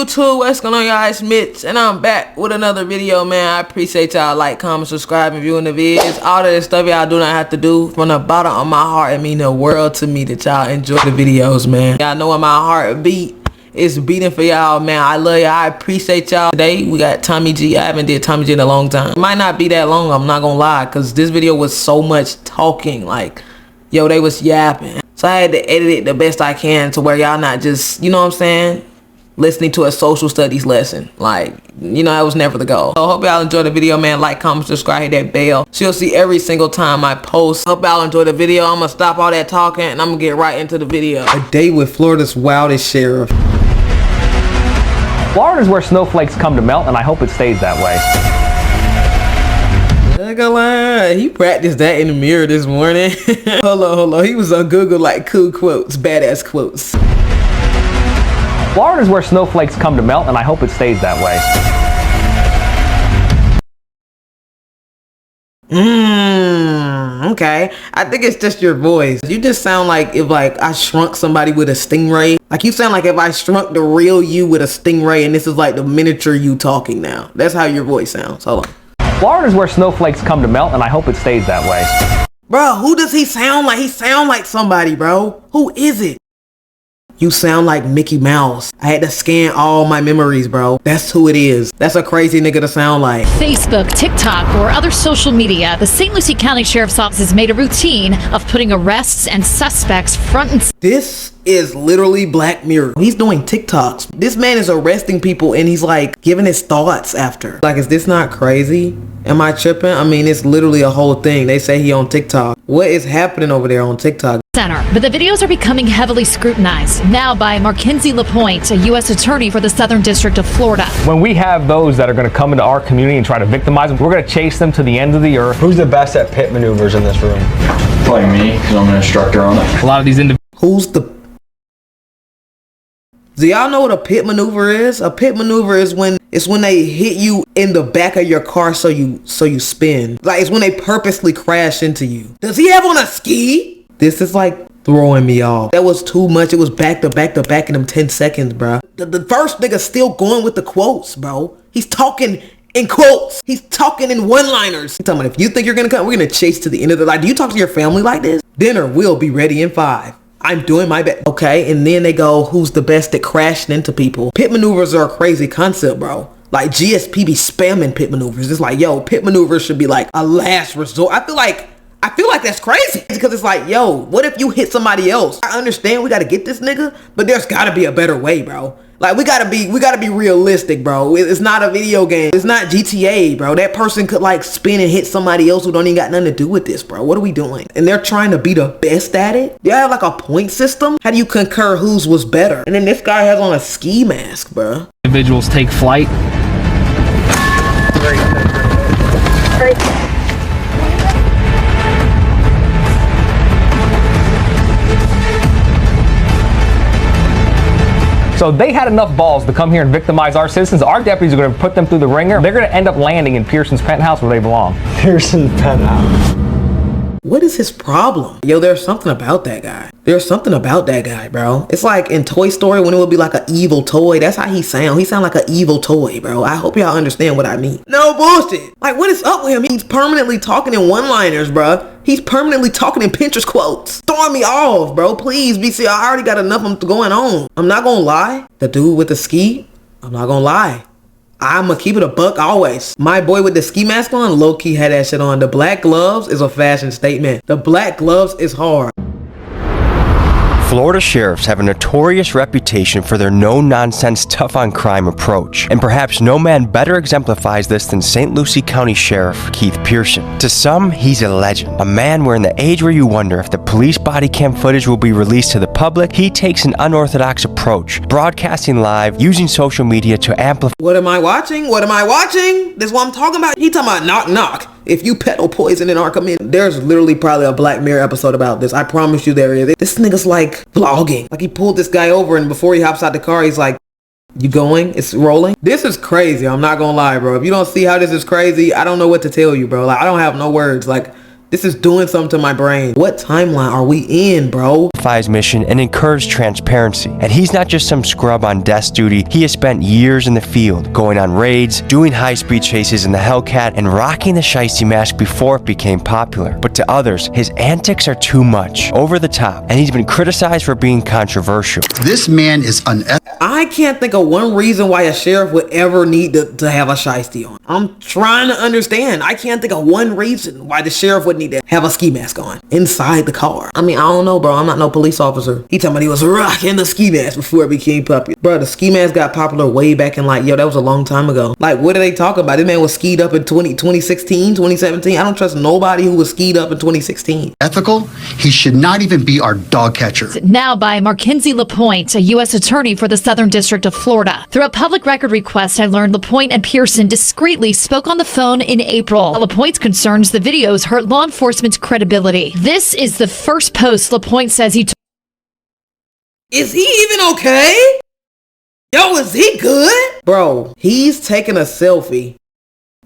YouTube? What's going on, y'all? It's Mitch, and I'm back with another video, man. I appreciate y'all like, comment, subscribe, and viewing the vids. All of this stuff y'all do not have to do. From the bottom of my heart, it mean the world to me that y'all enjoy the videos, man. Y'all know when my heart beat. It's beating for y'all, man. I love y'all. I appreciate y'all. Today, we got Tommy G. I haven't did Tommy G in a long time. It might not be that long, I'm not gonna lie, because this video was so much talking. Like, yo, they was yapping. So I had to edit it the best I can to where y'all not just, you know what I'm saying, listening to a social studies lesson. Like, you know, that was never the goal. So I hope y'all enjoy the video, man. Like, comment, subscribe, hit that bell so you'll see every single time I post. Hope y'all enjoy the video. I'm gonna stop all that talking and I'm gonna get right into the video. A day with Florida's wildest sheriff. Florida's where snowflakes come to melt, and I hope it stays that way. He practiced that in the mirror this morning. hold on. He was on Google like cool quotes, badass quotes. Florida's where snowflakes come to melt, and I hope it stays that way. Okay. I think it's just your voice. You just sound like if like I shrunk somebody with a stingray. Like you sound like if I shrunk the real you with a stingray and this is like the miniature you talking now. That's how your voice sounds. Hold on. Florida's where snowflakes come to melt, and I hope it stays that way. Bro, who does he sound like? He sound like somebody, bro. Who is it? You sound like Mickey Mouse. I had to scan all my memories, bro. That's who it is. That's a crazy nigga to sound like. Facebook, TikTok, or other social media, the St. Lucie County Sheriff's Office has made a routine of putting arrests and suspects front and center. This is literally Black Mirror. He's doing TikToks. This man is arresting people and he's like giving his thoughts after. Like, is this not crazy? Am I tripping? I mean, it's literally a whole thing. They say he on TikTok. What is happening over there on TikTok? But the videos are becoming heavily scrutinized now by Mackenzie LaPointe, a U.S. attorney for the Southern District of Florida. When we have those that are going to come into our community and try to victimize them, we're going to chase them to the end of the earth. Who's the best at pit maneuvers in this room? Probably me, because I'm an instructor on it. A lot of these individuals. Who's the... Do y'all know what a pit maneuver is? A pit maneuver is when they hit you in the back of your car so you spin. Like, it's when they purposely crash into you. Does he have on a ski? This is like throwing me off. That was too much. It was back to back to back in them 10 seconds, bro. The first nigga still going with the quotes, bro. He's talking in quotes. He's talking in one-liners. He's talking about, if you think you're gonna come, we're gonna chase to the end of the line. Do you talk to your family like this? Dinner will be ready in 5. I'm doing my best. Okay, and then they go, who's the best at crashing into people? Pit maneuvers are a crazy concept, bro. Like, GSP be spamming pit maneuvers. It's like, yo, pit maneuvers should be like a last resort. I feel like that's crazy because it's like, yo, what if you hit somebody else? I understand we got to get this nigga, but there's got to be a better way, bro. Like, we got to be realistic, bro. It's not a video game. It's not GTA, bro. That person could like spin and hit somebody else who don't even got nothing to do with this, bro. What are we doing? And they're trying to be the best at it. You have like a point system. How do you concur whose was better? And then this guy has on a ski mask, bro. Individuals take flight. So they had enough balls to come here and victimize our citizens. Our deputies are going to put them through the ringer. They're going to end up landing in Pearson's penthouse where they belong. Pearson's penthouse. What is his problem? Yo, there's something about that guy. There's something about that guy, bro. It's like in Toy Story when it would be like an evil toy. That's how he sound. He sound like an evil toy, bro. I hope y'all understand what I mean. No bullshit. Like, what is up with him? He's permanently talking in one-liners, bro. He's permanently talking in Pinterest quotes. Throwing me off, bro. Please, BC. I already got enough of them going on. I'm not gonna lie. The dude with the ski, I'm not gonna lie. I'ma keep it a buck always. My boy with the ski mask on, low-key had that shit on. The black gloves is a fashion statement. The black gloves is hard. Florida sheriffs have a notorious reputation for their no-nonsense, tough-on-crime approach, and perhaps no man better exemplifies this than St. Lucie County Sheriff Keith Pearson. To some, he's a legend, a man where in the age where you wonder if the police body cam footage will be released to the public, he takes an unorthodox approach, broadcasting live, using social media to amplify. What am I watching? What am I watching? This is what I'm talking about. He talking about knock knock. If you peddle poison in our community, there's literally probably a Black Mirror episode about this. I promise you there is. This nigga's like vlogging. Like, he pulled this guy over and before he hops out the car, he's like, you going? It's rolling? This is crazy. I'm not gonna lie, bro. If you don't see how this is crazy, I don't know what to tell you, bro. Like, I don't have no words. Like, This is doing something to my brain. What timeline are we in, bro? His mission and encourage transparency. And he's not just some scrub on desk duty. He has spent years in the field, going on raids, doing high-speed chases in the Hellcat, and rocking the shiesty mask before it became popular. But to others, his antics are too much, over the top, and he's been criticized for being controversial. This man is unethical. I can't think of one reason why a sheriff would ever need to have a shiesty on. I'm trying to understand. I can't think of one reason why the sheriff would need to have a ski mask on inside the car. I mean, I don't know, bro. I'm not no police officer. He talking about he was rocking the ski mask before it became popular. Bro, the ski mask got popular way back in like, yo, that was a long time ago. Like, what are they talking about? This man was skied up in 2016, 2017. I don't trust nobody who was skied up in 2016. Ethical? He should not even be our dog catcher. Now by Mackenzie LaPointe, a U.S. attorney for the Southern District of Florida. Through a public record request, I learned LaPointe and Pearson discreetly spoke on the phone in April. LaPointe's concerns the videos hurt law enforcement's credibility. This is the first post LaPointe says he took. Is he even okay? Yo, is he good? Bro, he's taking a selfie.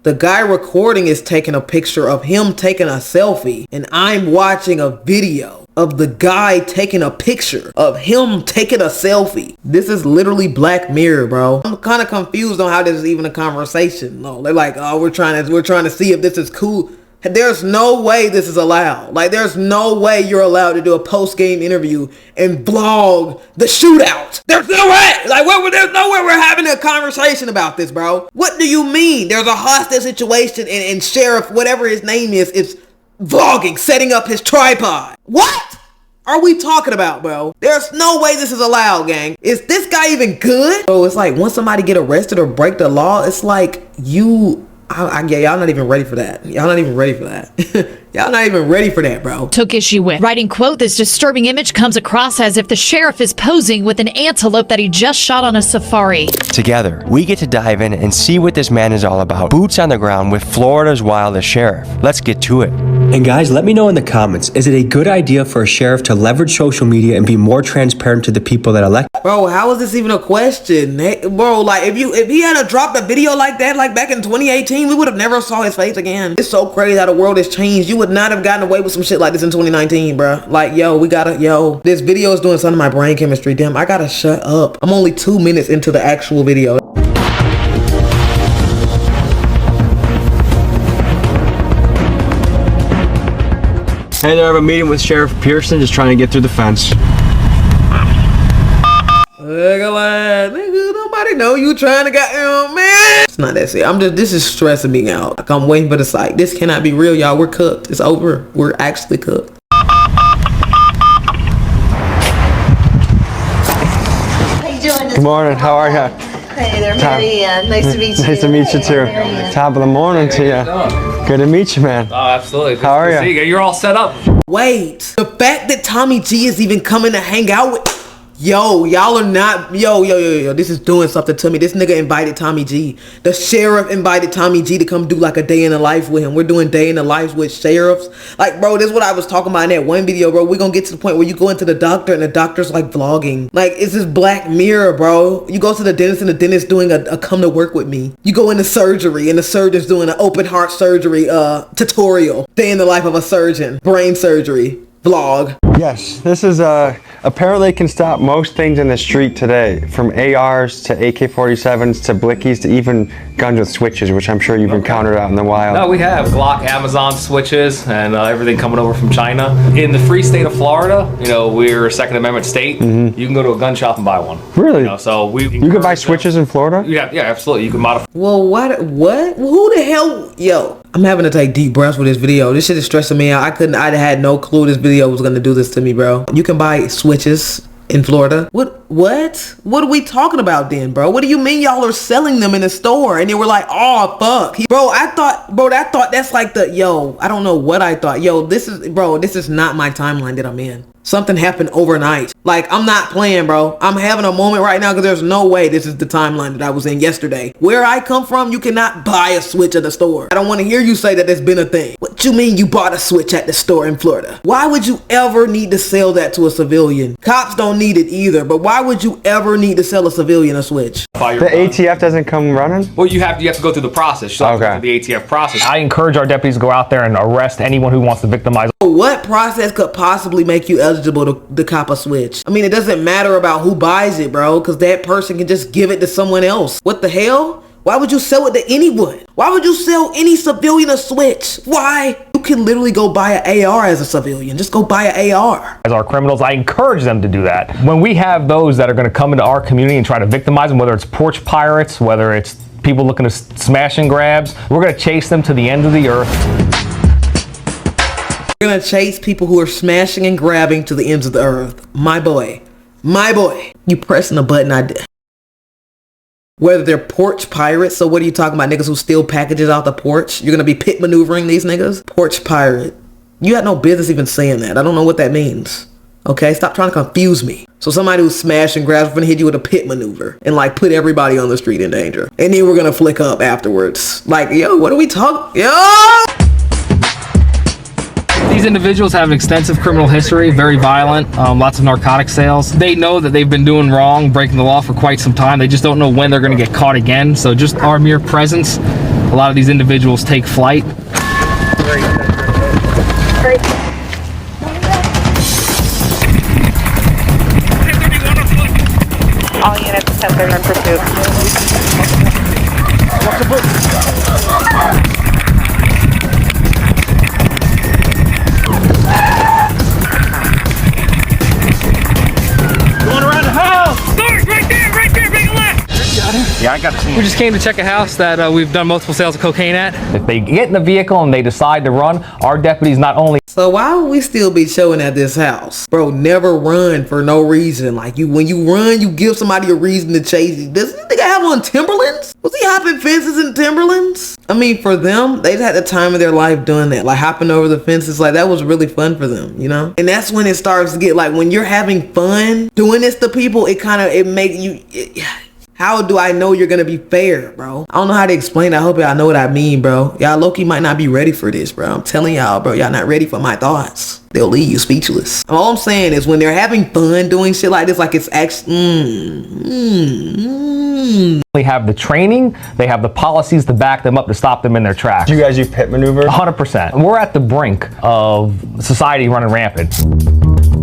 The guy recording is taking a picture of him taking a selfie, and I'm watching a video of the guy taking a picture of him taking a selfie. This is literally Black Mirror, bro. I'm kind of confused on how this is even a conversation. No, they're like, oh, we're trying to see if this is cool. There's no way this is allowed. Like, there's no way you're allowed to do a post-game interview and vlog the shootout. There's no way. Like, there's no way we're having a conversation about this, bro. What do you mean? There's a hostage situation and Sheriff, whatever his name is vlogging, setting up his tripod. What are we talking about, bro? There's no way this is allowed, gang. Is this guy even good? Bro, it's like once somebody get arrested or break the law, it's like y'all not even ready for that. Y'all not even ready for that. Y'all not even ready for that, bro. Took issue with. Writing, quote, this disturbing image comes across as if the sheriff is posing with an antelope that he just shot on a safari. Together, we get to dive in and see what this man is all about. Boots on the ground with Florida's wildest sheriff. Let's get to it. And guys, let me know in the comments, is it a good idea for a sheriff to leverage social media and be more transparent to the people that elect? Bro, how is this even a question? Bro, like, if he had dropped a video like that, like back in 2018, we would have never saw his face again. It's so crazy how the world has changed. You would not have gotten away with some shit like this in 2019, bro. Like, this video is doing something to my brain chemistry. Damn, I gotta shut up. I'm only 2 minutes into the actual video. Hey there, I have a meeting with Sheriff Pearson, just trying to get through the fence. Look at that, nigga. Nobody know you trying to get, man. It's not that serious. This is stressing me out. Like, I'm waiting for the psych. This cannot be real, y'all. We're cooked. It's over. We're actually cooked. How you doing? Good morning, how are you? Hey there, Mary Ann. Nice to meet you. Nice to meet you too. Top of the morning to you. Good to meet you, man. Oh, absolutely. How are you? You're all set up. Wait, the fact that Tommy G is even coming to hang out with... Yo, y'all are not... Yo, this is doing something to me. This nigga invited Tommy G. The sheriff invited Tommy G to come do like a day in the life with him. We're doing day in the life with sheriffs. Like, bro, this is what I was talking about in that one video, bro. We're gonna get to the point where you go into the doctor and the doctor's like vlogging. Like, it's this Black Mirror, bro. You go to the dentist and the dentist doing a come to work with me. You go into surgery and the surgeon's doing an open heart surgery tutorial. Day in the life of a surgeon. Brain surgery. Vlog. Yes, this is apparently can stop most things in the street today, from ARs to AK-47s to blickies to even guns with switches, which I'm sure you've encountered out in the wild. No, we have Glock, Amazon switches, and everything coming over from China. In the free state of Florida, we're a Second Amendment state. You can go to a gun shop and buy one. Really? You can buy switches in Florida? Yeah, absolutely. You can modify. Well, what? Who the hell? Yo, I'm having to take deep breaths with this video. This shit is stressing me out. I had no clue this video was gonna do this to me, bro. You can buy switches in Florida. What are we talking about then, bro? What do you mean y'all are selling them in the store? And they were like, oh, fuck. I thought that's like I don't know what I thought. Yo, this is not my timeline that I'm in. Something happened overnight. Like, I'm not playing, bro. I'm having a moment right now because there's no way this is the timeline that I was in yesterday. Where I come from, you cannot buy a switch at the store. I don't want to hear you say that there's been a thing. What you mean you bought a switch at the store in Florida? Why would you ever need to sell that to a civilian? Cops don't need it either, but why why would you ever need to sell a civilian a switch? The ATF doesn't come running? Well, you have to go through the process. You have to go through the ATF process. I encourage our deputies to go out there and arrest anyone who wants to victimize. What process could possibly make you eligible to cop a switch? I mean, it doesn't matter about who buys it, bro, because that person can just give it to someone else. What the hell? Why would you sell it to anyone? Why would you sell any civilian a switch? Why? You can literally go buy an AR as a civilian. Just go buy an AR. As our criminals, I encourage them to do that. When we have those that are going to come into our community and try to victimize them, whether it's porch pirates, whether it's people looking to smash and grabs, we're going to chase them to the ends of the earth. We're going to chase people who are smashing and grabbing to the ends of the earth. My boy. My boy. You pressing a button I did. Whether they're porch pirates, so what are you talking about? Niggas who steal packages off the porch? You're gonna be pit maneuvering these niggas? Porch pirate. You had no business even saying that. I don't know what that means. Okay, stop trying to confuse me. So somebody who's smash and grabs gonna hit you with a pit maneuver and like put everybody on the street in danger. And then we're gonna flick up afterwards. Like, yo, what are we talking? Yo! These individuals have an extensive criminal history, very violent, lots of narcotic sales. They know that they've been doing wrong, breaking the law for quite some time. They just don't know when they're going to get caught again. So just our mere presence, a lot of these individuals take flight. All units 10-30 in pursuit. Yeah, I got to see. We just came to check a house that we've done multiple sales of cocaine at. If they get in the vehicle and they decide to run, our deputies not only... So why would we still be showing at this house? Bro, never run for no reason. Like, when you run, you give somebody a reason to chase you. Does this nigga have on Timberlands? Was he hopping fences in Timberlands? I mean, for them, they've had the time of their life doing that. Like, hopping over the fences, like, that was really fun for them, you know? And that's when it starts to get, like, when you're having fun doing this to people, it makes you... How do I know you're gonna be fair, bro? I don't know how to explain it. I hope y'all know what I mean, bro. Y'all low-key might not be ready for this, bro. I'm telling y'all, bro, y'all not ready for my thoughts. They'll leave you speechless. All I'm saying is when they're having fun doing shit like this, like it's actually... They have the training, they have the policies to back them up to stop them in their tracks. Do you guys do pit maneuver? 100%. We're at the brink of society running rampant.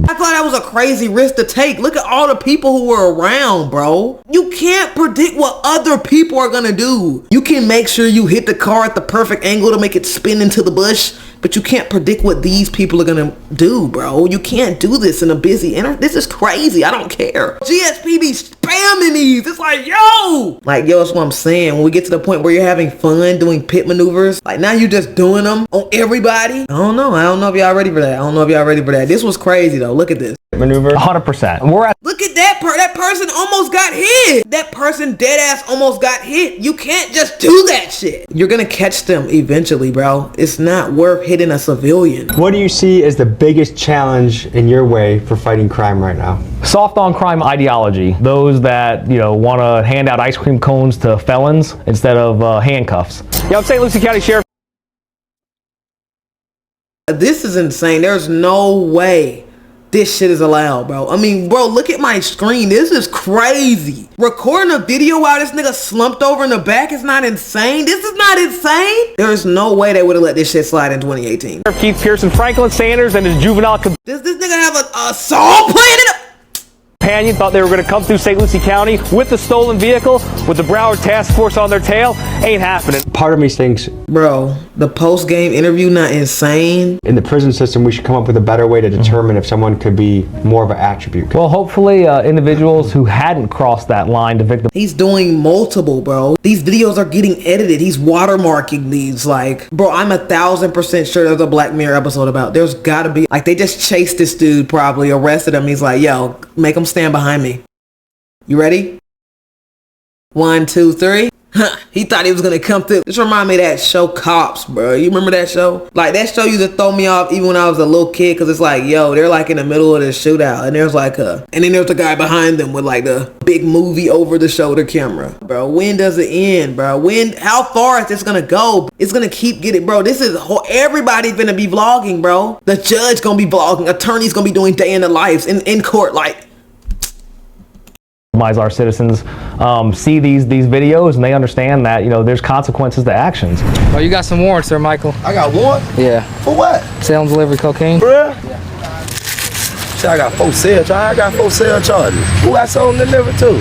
I thought that was a crazy risk to take. Look at all the people who were around, bro. You can't predict what other people are gonna do. You can make sure you hit the car at the perfect angle to make it spin into the bush, but you can't predict what these people are gonna do, bro. You can't do this in a busy internet. This is crazy. I don't care. GSP be spamming these. It's like, yo! Like, yo, that's what I'm saying. When we get to the point where you're having fun doing pit maneuvers, like now you're just doing them on everybody. I don't know. I don't know if y'all ready for that. I don't know if y'all ready for that. This was crazy though. Look at this. Maneuver? 100%. We're at... Look at that that person almost got hit. That person dead ass almost got hit. You can't just do that shit. You're gonna catch them eventually, bro. It's not worth hitting a civilian. What do you see as the biggest challenge in your way for fighting crime right now? Soft on crime ideology. Those that, you know, want to hand out ice cream cones to felons instead of handcuffs. Yeah, I'm St. Lucie County Sheriff. This is insane. There's no way this shit is allowed, bro. I mean, bro, look at my screen. This is crazy. Recording a video while this nigga slumped over in the back is not insane. This is not insane. There's no way they would have let this shit slide in 2018. Keith Pearson, Franklin Sanders, and his juvenile Does this nigga have a song playing in it? companion thought they were going to come through St. Lucie County with the stolen vehicle with the Broward Task Force on their tail. Ain't happening. Part of me thinks, bro, the post-game interview not insane. In the prison system, we should come up with a better way to determine if someone could be more of an attribute. Well, hopefully individuals who hadn't crossed that line to victim. He's doing multiple, bro. These videos are getting edited. He's watermarking these. Like, bro, I'm 1000% sure there's a Black Mirror episode about. There's gotta be. Like, they just chased this dude, probably arrested him. He's like, yo, make him stand behind me. You ready? 1, 2, 3. He thought he was gonna come through. This remind me of that show Cops, bro. You remember that show? Like, that show used to throw me off even when I was a little kid, because it's like, yo, they're like in the middle of the shootout, and there's like and then there's the guy behind them with like the big movie over the shoulder camera. Bro, when does it end, bro? How far is this gonna go? It's gonna keep getting, bro. This is, everybody's gonna be vlogging, bro. The judge gonna be vlogging, attorney's gonna be doing day in the lives in court, like, Our citizens see these videos and they understand that, you know, there's consequences to actions. Oh, you got some warrants there, Michael. I got one? Yeah. For what? Sale and delivery cocaine. For real? Yeah. See, I got 4 sale charges. I got 4 sale charges. Who I sold and delivered to?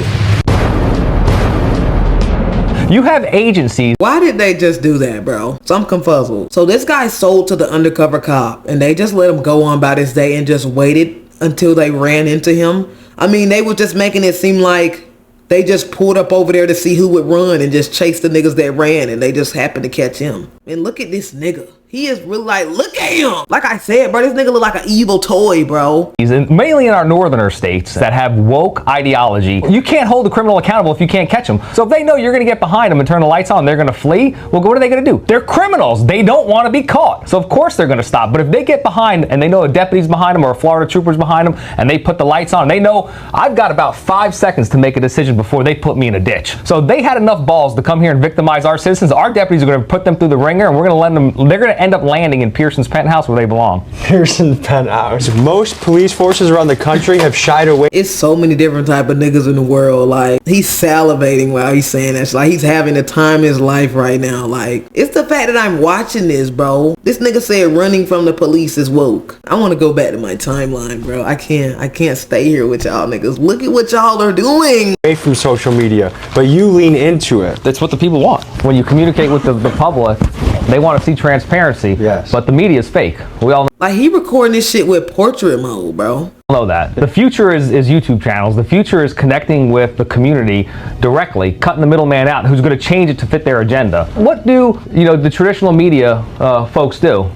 You have agencies. Why did they just do that, bro? So I'm confuzzled. So this guy sold to the undercover cop and they just let him go on about his day and just waited until they ran into him. I mean, they were just making it seem like they just pulled up over there to see who would run and just chase the niggas that ran and they just happened to catch him. And look at this nigga. He is really like, look at him. Like I said, bro, this nigga look like an evil toy, bro. He's mainly in our northerner states that have woke ideology. You can't hold a criminal accountable if you can't catch them. So if they know you're going to get behind them and turn the lights on, they're going to flee. Well, what are they going to do? They're criminals. They don't want to be caught. So of course they're going to stop. But if they get behind and they know a deputy's behind them or a Florida trooper's behind them and they put the lights on, they know I've got about 5 seconds to make a decision before they put me in a ditch. So they had enough balls to come here and victimize our citizens. Our deputies are going to put them through the ringer and we're going to let them, they're going to end up landing in Pearson's penthouse where they belong. Pearson's penthouse. Most police forces around the country have shied away. It's so many different type of niggas in the world. Like, he's salivating while he's saying that. Like, he's having the time of his life right now. Like, it's the fact that I'm watching this, bro. This nigga said running from the police is woke. I want to go back to my timeline, bro. I can't stay here with y'all niggas. Look at what y'all are doing. Away from social media, but you lean into it. That's what the people want. When you communicate with the public, they want to see transparency. Yes. But the media is fake. We all Like, he recording this shit with portrait mode, bro. know that. The future is YouTube channels. The future is connecting with the community directly, cutting the middleman out who's going to change it to fit their agenda. What do, you know, the traditional media folks do?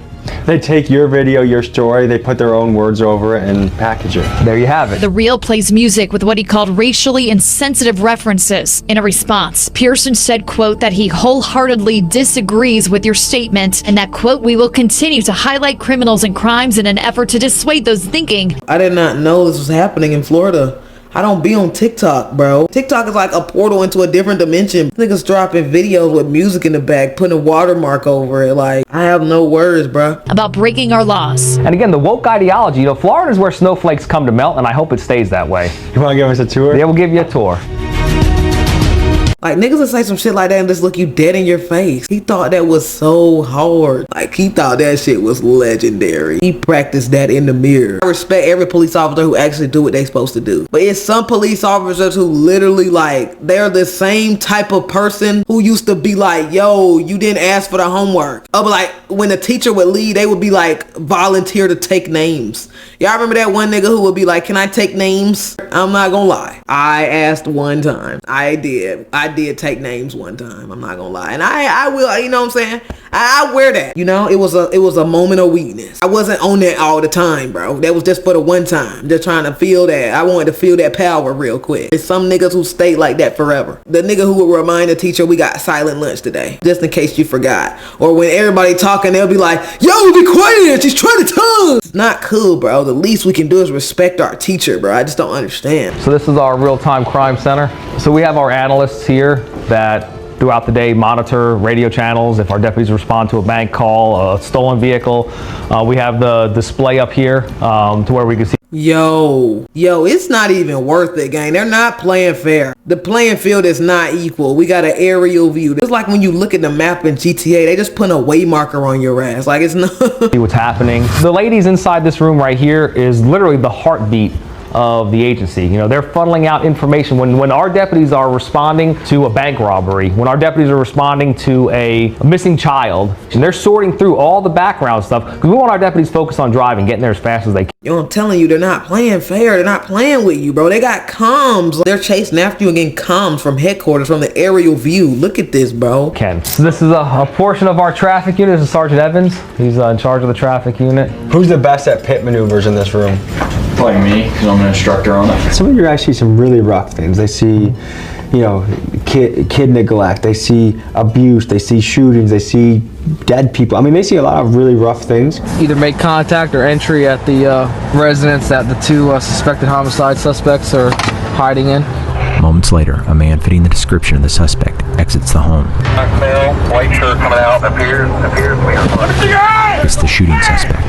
They take your video, your story, they put their own words over it and package it. There you have it. The Real plays music with what he called racially insensitive references. In a response, Pearson said, quote, that he wholeheartedly disagrees with your statement and that, quote, we will continue to highlight criminals and crimes in an effort to dissuade those thinking. I did not know this was happening in Florida. I don't be on TikTok, bro. TikTok is like a portal into a different dimension. Niggas dropping videos with music in the back, putting a watermark over it. Like, I have no words, bro. About breaking our laws. And again, the woke ideology, you know, Florida is where snowflakes come to melt, and I hope it stays that way. You want to give us a tour? Yeah, we'll give you a tour. Like, niggas will say some shit like that and just look you dead in your face. He thought that was so hard. Like, he thought that shit was legendary. He practiced that in the mirror. I respect every police officer who actually do what they supposed to do. But it's some police officers who literally, like, they're the same type of person who used to be like, yo, you didn't ask for the homework. Or like, when the teacher would leave, they would be like, volunteer to take names. Y'all remember that one nigga who would be like, can I take names? I'm not gonna lie. I asked one time. I did take names one time. I'm not gonna lie. And I will, you know what I'm saying? I wear that. You know, it was a moment of weakness. I wasn't on that all the time, bro. That was just for the one time. Just trying to feel that. I wanted to feel that power real quick. There's some niggas who stay like that forever. The nigga who would remind the teacher we got silent lunch today, just in case you forgot. Or when everybody talking, they'll be like, yo, be quiet, she's trying to talk. It's not cool, bro. The least we can do is respect our teacher, bro. I just don't understand. So this is our real-time crime center. So we have our analysts here that throughout the day monitor radio channels. If our deputies respond to a bank call, a stolen vehicle, we have the display up here to where we can see. Yo, it's not even worth it, gang. They're not playing fair. The playing field is not equal. We got an aerial view. It's like when you look at the map in GTA, they just put a way marker on your ass. Like, it's not. See what's happening. The ladies inside this room right here is literally the heartbeat of the agency. You know, they're funneling out information. When our deputies are responding to a bank robbery, when our deputies are responding to a missing child, and they're sorting through all the background stuff, because we want our deputies focused on driving, getting there as fast as they can. Yo, I'm telling you, they're not playing fair. They're not playing with you, bro. They got comms. They're chasing after you and getting comms from headquarters, from the aerial view. Look at this, bro. Ken. So this is a portion of our traffic unit. This is Sergeant Evans. He's in charge of the traffic unit. Who's the best at pit maneuvers in this room? Probably me, because I'm an instructor on it. Some of you are actually some really rough things. They see, you know, kid neglect. They see abuse. They see shootings. They see dead people. I mean, they see a lot of really rough things. Either make contact or entry at the residence that the two suspected homicide suspects are hiding in. Moments later, a man fitting the description of the suspect exits the home. White shirt coming out, appears It's the shooting suspect.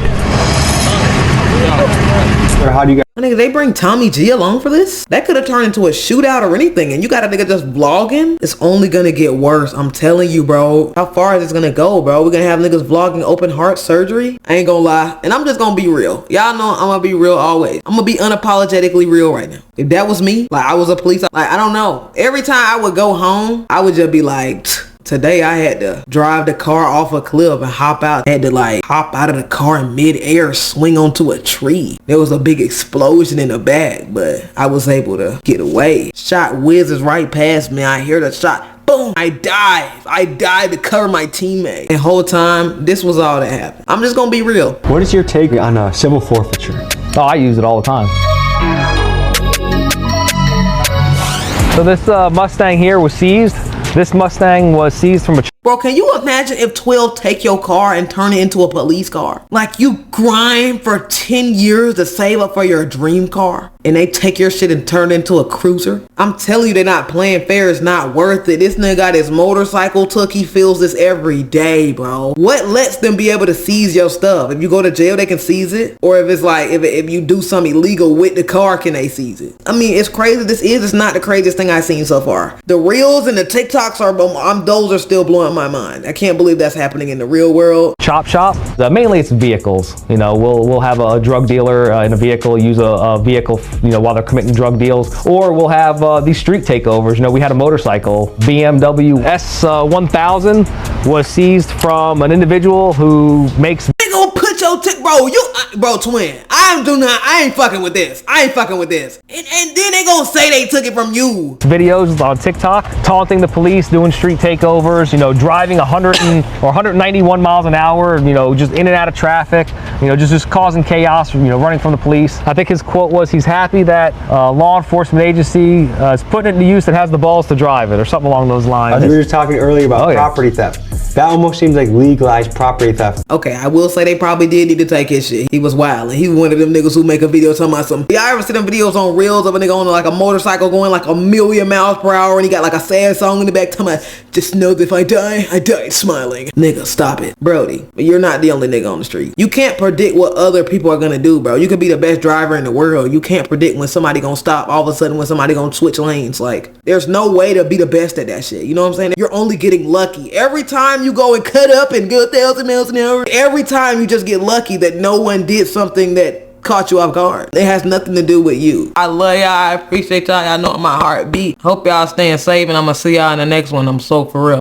How do you guys My nigga, they bring Tommy G along for this? That could have turned into a shootout or anything, and you got a nigga just vlogging? It's only gonna get worse, I'm telling you, bro. How far is this gonna go, bro? We're gonna have niggas vlogging open heart surgery? I ain't gonna lie, and I'm just gonna be real. Y'all know I'm gonna be real always. I'm gonna be unapologetically real right now. If that was me, like I was a police, like I don't know. Every time I would go home, I would just be like, today I had to drive the car off a cliff and hop out. I had to like hop out of the car in mid-air, swing onto a tree. There was a big explosion in the back, but I was able to get away. Shot whizzes right past me. I hear the shot. Boom. I dive to cover my teammate. The whole time, this was all that happened. I'm just gonna be real. What is your take on civil forfeiture? Oh, I use it all the time. So this Mustang here was seized. This Mustang was seized from a... Bro, can you imagine if 12 take your car and turn it into a police car? Like you grind for 10 years to save up for your dream car and they take your shit and turn it into a cruiser? I'm telling you, they're not playing fair. It's not worth it. This nigga got his motorcycle took. He feels this every day, bro. What lets them be able to seize your stuff? If you go to jail, they can seize it? Or if it's like, if you do something illegal with the car, can they seize it? I mean, it's crazy. It's not the craziest thing I've seen so far. The Reels and the TikToks those are still blowing my mind. I can't believe that's happening in the real world. Chop shop. Mainly it's vehicles. You know, we'll have a drug dealer in a vehicle use a vehicle, you know, while they're committing drug deals, or we'll have these street takeovers. You know, we had a motorcycle, BMW S1000 was seized from an individual who makes... They gonna put your bro, twin. I ain't fucking with this. And then they gonna say they took it from you. Videos on TikTok taunting the police, doing street takeovers, you know, driving 100 or 191 miles an hour, you know, just in and out of traffic, you know, just causing chaos, you know, running from the police. I think his quote was, he's happy that law enforcement agency is putting it into use that has the balls to drive it, or something along those lines. We were just talking earlier about property theft. That almost seems like legalized property theft. Okay, I will say they probably did need to take his shit. He was wild. He was one of them niggas who make a video talking about some... Y'all ever see them videos on Reels of a nigga on like a motorcycle going like 1,000,000 miles per hour and he got like a sad song in the back talking about, just know that if I died smiling. Nigga, stop it. Brody, you're not the only nigga on the street. You can't predict what other people are gonna do, bro. You could be the best driver in the world. You can't predict when somebody gonna stop all of a sudden, when somebody gonna switch lanes. Like, there's no way to be the best at that shit. You know what I'm saying? You're only getting lucky. Every time you go and cut up and go 1,000 miles an hour, every time you just get lucky that no one did something that caught you off guard. It has nothing to do with you. I love y'all. I appreciate y'all. Y'all know my heart beat. Hope y'all staying safe, and I'm gonna see y'all in the next one. I'm so for real.